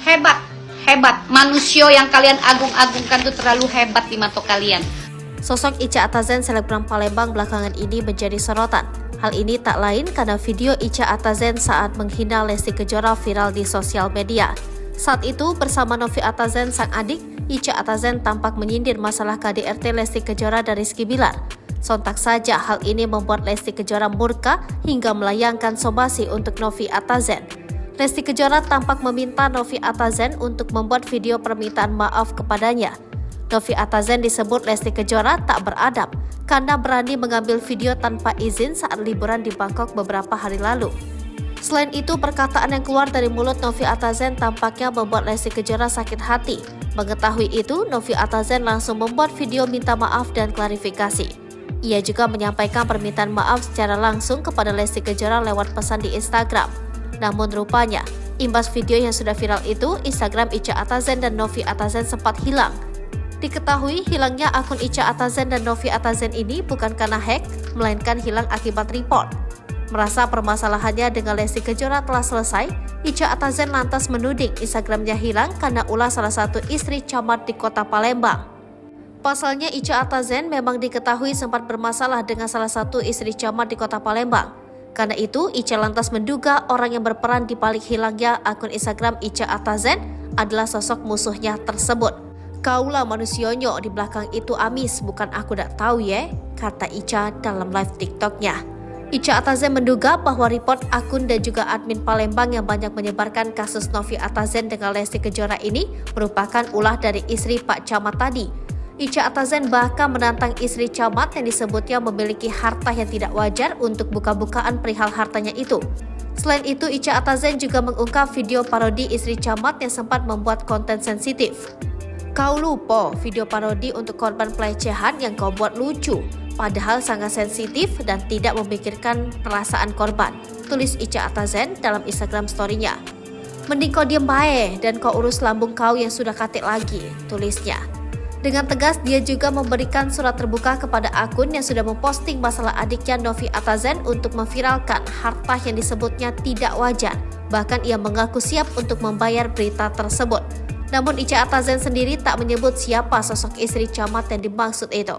Hebat, hebat. Manusia yang kalian agung-agungkan itu terlalu hebat di mata kalian. Sosok Ica Atazen selebgram Palembang belakangan ini menjadi sorotan. Hal ini tak lain karena video Ica Atazen saat menghina Lesti Kejora viral di sosial media. Saat itu bersama Novi Atazen sang adik, Ica Atazen tampak menyindir masalah KDRT Lesti Kejora dan Rizky Bilar. Sontak saja hal ini membuat Lesti Kejora murka hingga melayangkan somasi untuk Novi Atazen. Lesti Kejora tampak meminta Novi Atazen untuk membuat video permintaan maaf kepadanya. Novi Atazen disebut Lesti Kejora tak beradab karena berani mengambil video tanpa izin saat liburan di Bangkok beberapa hari lalu. Selain itu, perkataan yang keluar dari mulut Novi Atazen tampaknya membuat Lesti Kejora sakit hati. Mengetahui itu, Novi Atazen langsung membuat video minta maaf dan klarifikasi. Ia juga menyampaikan permintaan maaf secara langsung kepada Lesti Kejora lewat pesan di Instagram. Namun rupanya, imbas video yang sudah viral itu, Instagram Ica Atazen dan Novi Atazen sempat hilang. Diketahui hilangnya akun Ica Atazen dan Novi Atazen ini bukan karena hack, melainkan hilang akibat report. Merasa permasalahannya dengan Lesti Kejora telah selesai, Ica Atazen lantas menuding Instagramnya hilang karena ulah salah satu istri camat di kota Palembang. Pasalnya Ica Atazen memang diketahui sempat bermasalah dengan salah satu istri camat di kota Palembang. Karena itu, Ica lantas menduga orang yang berperan di balik hilangnya akun Instagram Ica Atazen adalah sosok musuhnya tersebut. Kaulah manusionyo di belakang itu amis, bukan aku dak tahu ya, kata Ica dalam live TikToknya. Ica Atazen menduga bahwa report akun dan juga admin Palembang yang banyak menyebarkan kasus Novi Atazen dengan Lesti Kejora ini merupakan ulah dari istri Pak Camat tadi. Ica Atazen bahkan menantang istri camat yang disebutnya memiliki harta yang tidak wajar untuk buka-bukaan perihal hartanya itu. Selain itu, Ica Atazen juga mengungkap video parodi istri camat yang sempat membuat konten sensitif. Kau lupa video parodi untuk korban pelecehan yang kau buat lucu, padahal sangat sensitif dan tidak memikirkan perasaan korban, tulis Ica Atazen dalam Instagram story-nya. Mending kau diem baik dan kau urus lambung kau yang sudah katik lagi, tulisnya. Dengan tegas, dia juga memberikan surat terbuka kepada akun yang sudah memposting masalah adiknya Novi Atazen untuk memviralkan harta yang disebutnya tidak wajar. Bahkan ia mengaku siap untuk membayar berita tersebut. Namun Ica Atazen sendiri tak menyebut siapa sosok istri camat yang dimaksud itu.